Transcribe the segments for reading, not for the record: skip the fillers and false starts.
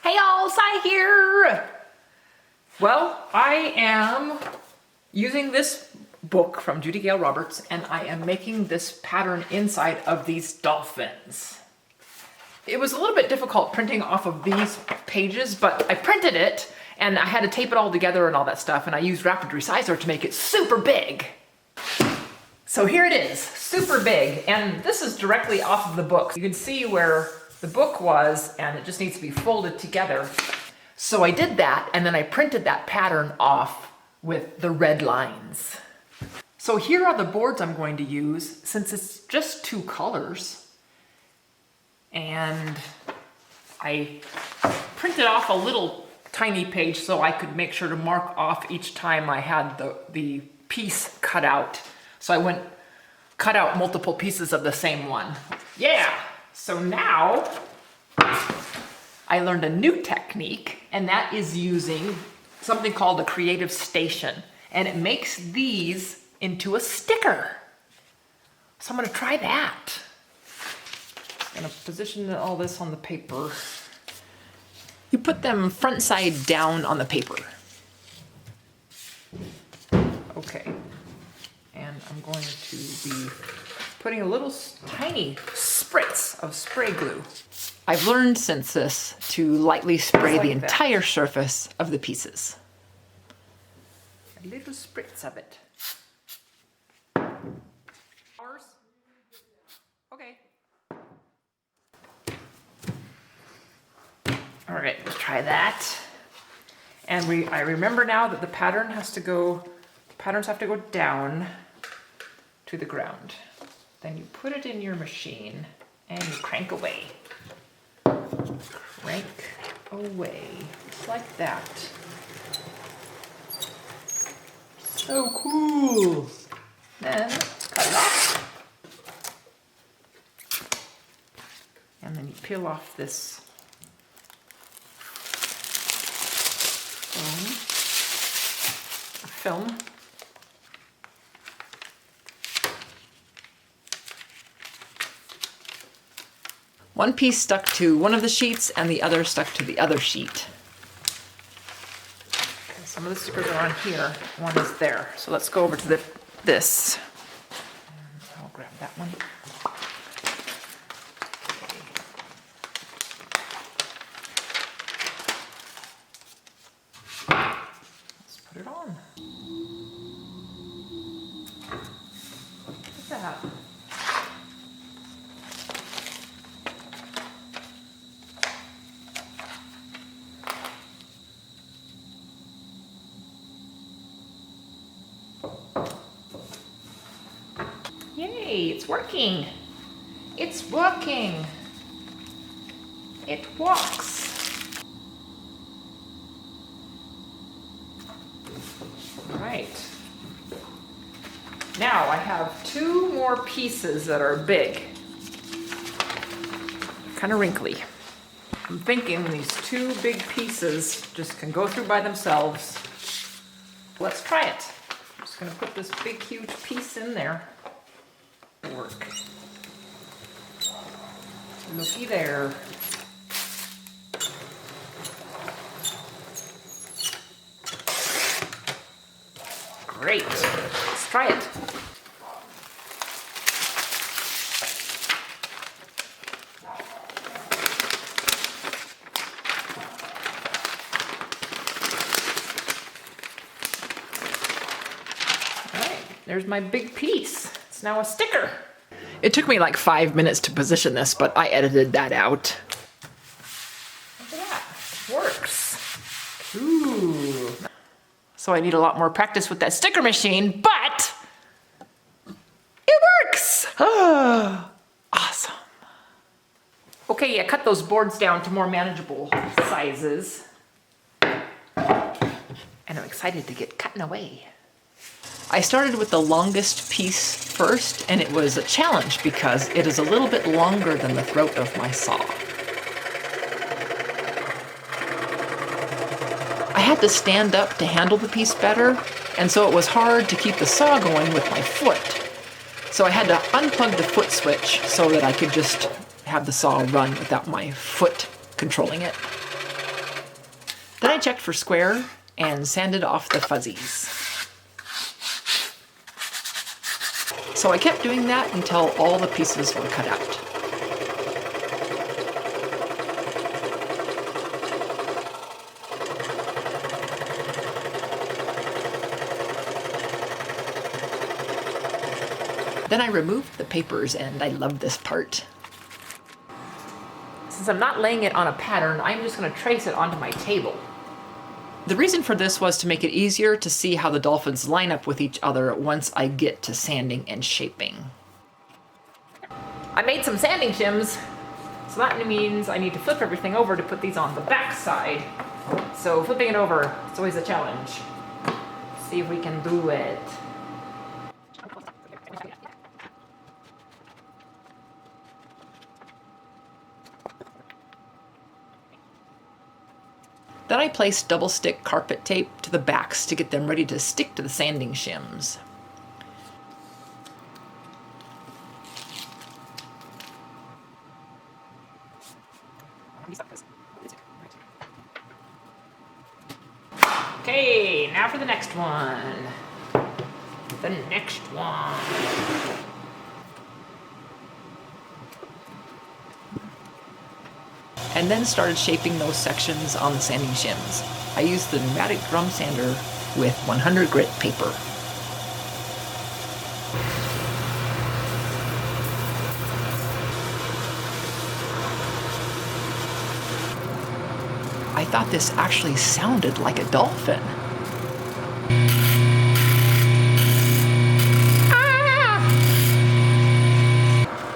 Hey all, Sai here! Well, I am using this book from Judy Gale Roberts and I am making this pattern inside of these dolphins. It was a little bit difficult printing off of these pages, but I printed it and I had to tape it all together and all that stuff, and I used rapid resizer to make it super big. So here it is, super big, and this is directly off of the book. You can see where the book was, and it just needs to be folded together. So I did that, and then I printed that pattern off with the red lines. So here are the boards I'm going to use, since it's just two colors. And I printed off a little tiny page so I could make sure to mark off each time I had the piece cut out. So I cut out multiple pieces of the same one. Yeah! So now I learned a new technique, and that is using something called a creative station. And it makes these into a sticker. So I'm gonna try that. I'm gonna position all this on the paper. You put them front side down on the paper. Okay. And I'm going to be putting a little tiny spritz of spray glue. I've learned since this to lightly spray the entire surface of the pieces. A little spritz of it. Ours? Okay. All right, let's try that. And I remember now that the patterns have to go down to the ground. Then you put it in your machine and you crank away. Crank away, just like that. So cool. Then cut it off. And then you peel off this film. One piece stuck to one of the sheets and the other stuck to the other sheet. Okay, some of the stickers are on here, one is there. So let's go over to this. And I'll grab that one. Okay. Let's put it on. Look at that. Yay, it's working. It's working. It works. All right. Now I have two more pieces that are big. Kind of wrinkly. I'm thinking these two big pieces just can go through by themselves. Let's try it. I'm just gonna put this big, huge piece in there. Work. Looky there. Great. Let's try it. All right, there's my big piece. It's now a sticker. It took me like 5 minutes to position this, but I edited that out. Look at that. Works. Ooh. So I need a lot more practice with that sticker machine, but it works. Awesome. Okay, I cut those boards down to more manageable sizes. And I'm excited to get cutting away. I started with the longest piece first, and it was a challenge because it is a little bit longer than the throat of my saw. I had to stand up to handle the piece better, and so it was hard to keep the saw going with my foot. So I had to unplug the foot switch so that I could just have the saw run without my foot controlling it. Then I checked for square and sanded off the fuzzies. So I kept doing that until all the pieces were cut out. Then I removed the papers, and I love this part. Since I'm not laying it on a pattern, I'm just going to trace it onto my table. The reason for this was to make it easier to see how the dolphins line up with each other once I get to sanding and shaping. I made some sanding shims, so that means I need to flip everything over to put these on the back side. So flipping it over, it's always a challenge. See if we can do it. Then I placed double stick carpet tape to the backs to get them ready to stick to the sanding shims. Okay, now for the next one. The next one. And then started shaping those sections on the sanding shims. I used the pneumatic drum sander with 100 grit paper. I thought this actually sounded like a dolphin.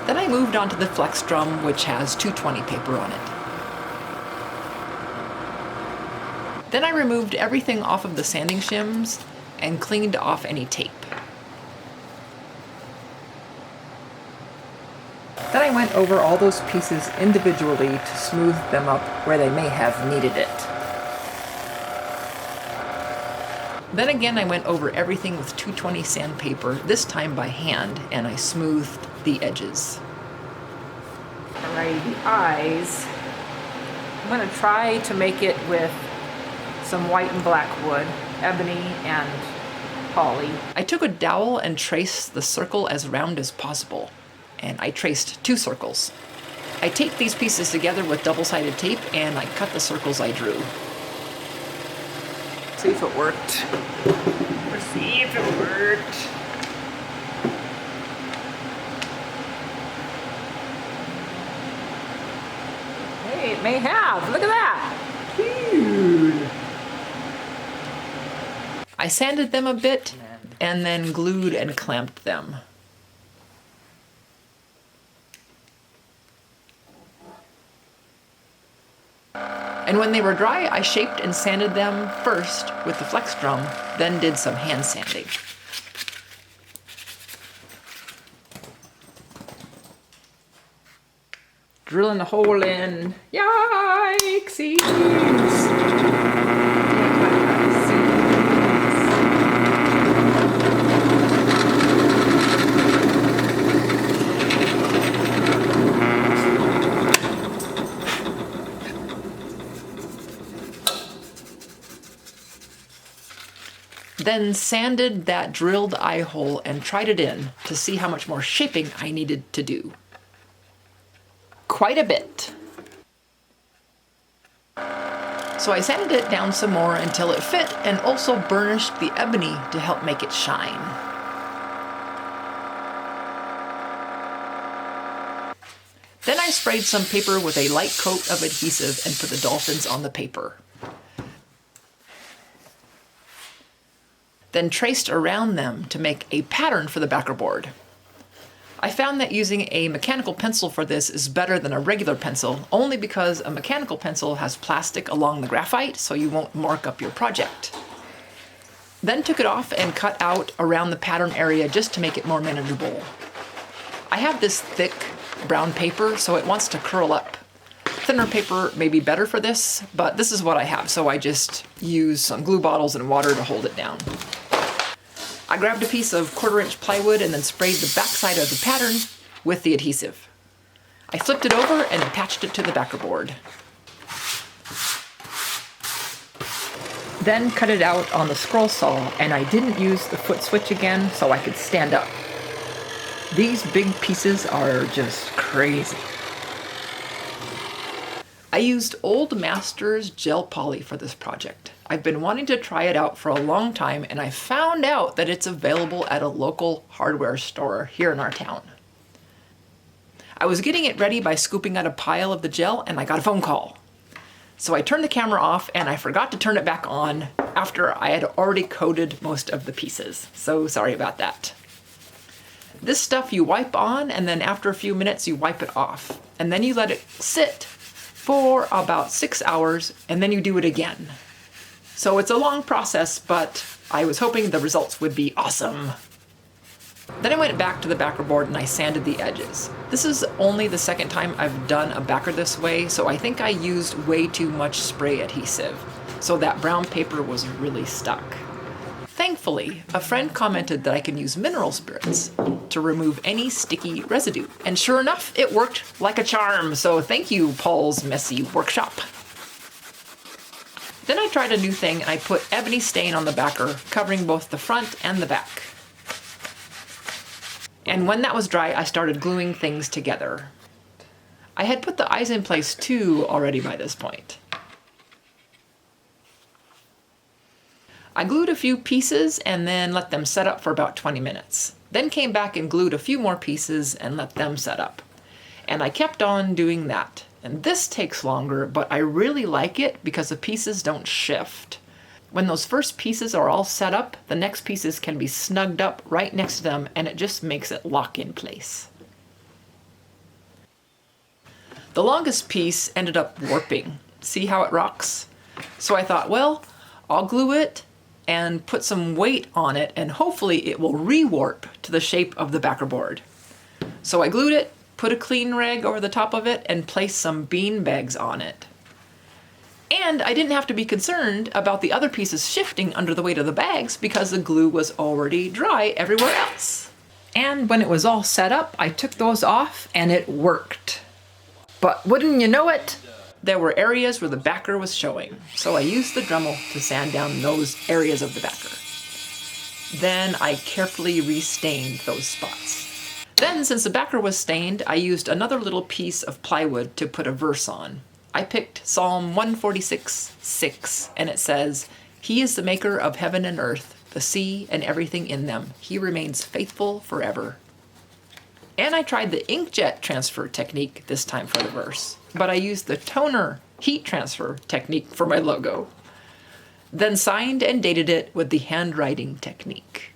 Then I moved on to the flex drum, which has 220 paper on it. Then I removed everything off of the sanding shims and cleaned off any tape. Then I went over all those pieces individually to smooth them up where they may have needed it. Then again I went over everything with 220 sandpaper, this time by hand, and I smoothed the edges. Alright, the eyes. I'm going to try to make it with some white and black wood, ebony and poly. I took a dowel and traced the circle as round as possible, and I traced 2 circles. I taped these pieces together with double-sided tape, and I cut the circles I drew. See if it worked. Let's see if it worked. Hey, it may have. Look at that. Cute. I sanded them a bit and then glued and clamped them. And when they were dry, I shaped and sanded them first with the flex drum, then did some hand sanding. Drilling a hole in. Yikesies! Then sanded that drilled eye hole and tried it in to see how much more shaping I needed to do. Quite a bit. So I sanded it down some more until it fit and also burnished the ebony to help make it shine. Then I sprayed some paper with a light coat of adhesive and put the dolphins on the paper. Then traced around them to make a pattern for the backer board. I found that using a mechanical pencil for this is better than a regular pencil, only because a mechanical pencil has plastic along the graphite, so you won't mark up your project. Then took it off and cut out around the pattern area just to make it more manageable. I have this thick brown paper, so it wants to curl up. Thinner paper may be better for this, but this is what I have, so I just use some glue bottles and water to hold it down. I grabbed a piece of 1/4-inch plywood and then sprayed the backside of the pattern with the adhesive. I flipped it over and attached it to the backer board. Then cut it out on the scroll saw, and I didn't use the foot switch again so I could stand up. These big pieces are just crazy. I used Old Masters gel poly for this project. I've been wanting to try it out for a long time, and I found out that it's available at a local hardware store here in our town. I was getting it ready by scooping out a pile of the gel, and I got a phone call. So I turned the camera off, and I forgot to turn it back on after I had already coated most of the pieces. So sorry about that. This stuff you wipe on, and then after a few minutes you wipe it off. And then you let it sit for about 6 hours, and then you do it again. So it's a long process, but I was hoping the results would be awesome. Then I went back to the backer board and I sanded the edges. This is only the second time I've done a backer this way, so I think I used way too much spray adhesive, so that brown paper was really stuck. Thankfully, a friend commented that I can use mineral spirits to remove any sticky residue. And sure enough, it worked like a charm, so thank you, Paul's Messy Workshop. Then I tried a new thing and I put ebony stain on the backer, covering both the front and the back. And when that was dry, I started gluing things together. I had put the eyes in place too already by this point. I glued a few pieces and then let them set up for about 20 minutes. Then came back and glued a few more pieces and let them set up. And I kept on doing that. And this takes longer, but I really like it because the pieces don't shift. When those first pieces are all set up, the next pieces can be snugged up right next to them, and it just makes it lock in place. The longest piece ended up warping. See how it rocks? So I thought, well, I'll glue it and put some weight on it, and hopefully it will re-warp to the shape of the backer board. So I glued it, put a clean rag over the top of it, and placed some bean bags on it. And I didn't have to be concerned about the other pieces shifting under the weight of the bags because the glue was already dry everywhere else. And when it was all set up, I took those off and it worked. But wouldn't you know it, there were areas where the backer was showing. So I used the Dremel to sand down those areas of the backer. Then I carefully restained those spots. Then, since the backer was stained, I used another little piece of plywood to put a verse on. I picked Psalm 146:6, and it says, "He is the maker of heaven and earth, the sea and everything in them. He remains faithful forever." And I tried the inkjet transfer technique this time for the verse, but I used the toner heat transfer technique for my logo. Then signed and dated it with the handwriting technique.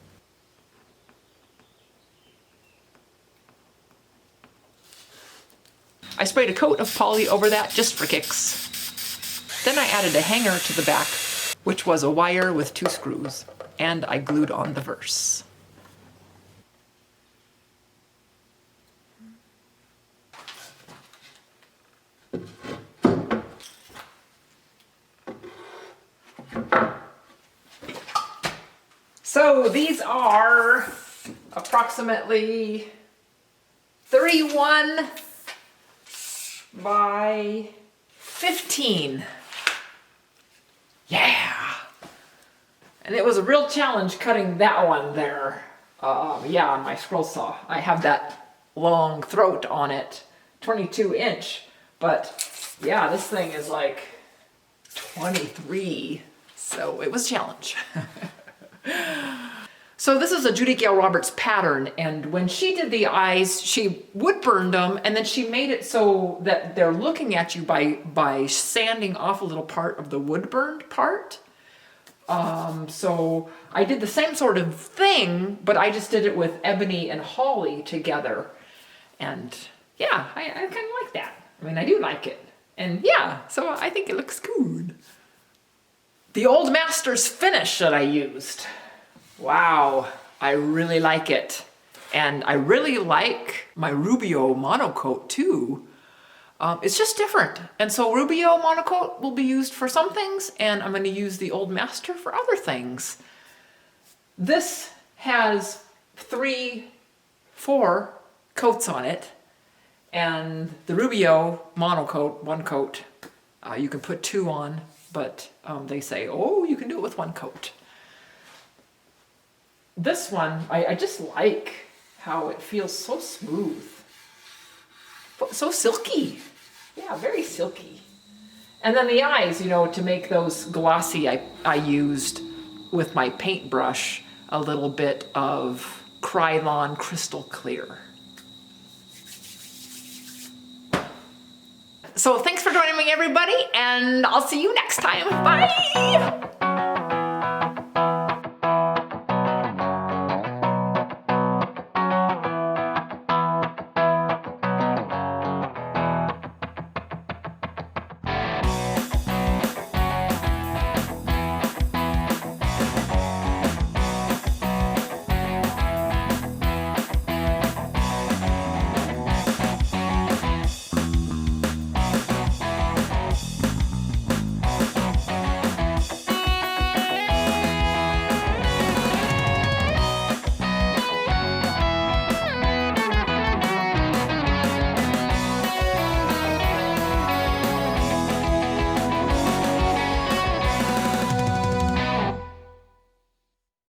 I sprayed a coat of poly over that just for kicks. Then I added a hanger to the back, which was a wire with 2 screws, and I glued on the verse. So these are approximately 31 by 15. Yeah. And it was a real challenge cutting that one there. Yeah, on my scroll saw. I have that long throat on it, 22 inch. But yeah, this thing is like 23. So it was a challenge. So this is a Judy Gale Roberts pattern, and when she did the eyes, she wood burned them, and then she made it so that they're looking at you by sanding off a little part of the wood burned part. So I did the same sort of thing, but I just did it with ebony and holly together. And yeah, I kind of like that. I mean, I do like it. And yeah, so I think it looks good. The Old Masters finish that I used. Wow, I really like it. And I really like my Rubio monocoat too. It's just different. And so Rubio monocoat will be used for some things, and I'm going to use the Old Master for other things. This has 4 coats on it, and the Rubio monocoat, 1 coat, you can put 2 on, but they say, oh, you can do it with one coat. This one, I just like how it feels so smooth. So silky. Yeah, very silky. And then the eyes, you know, to make those glossy, I used with my paintbrush a little bit of Krylon Crystal Clear. So thanks for joining me, everybody, and I'll see you next time. Bye!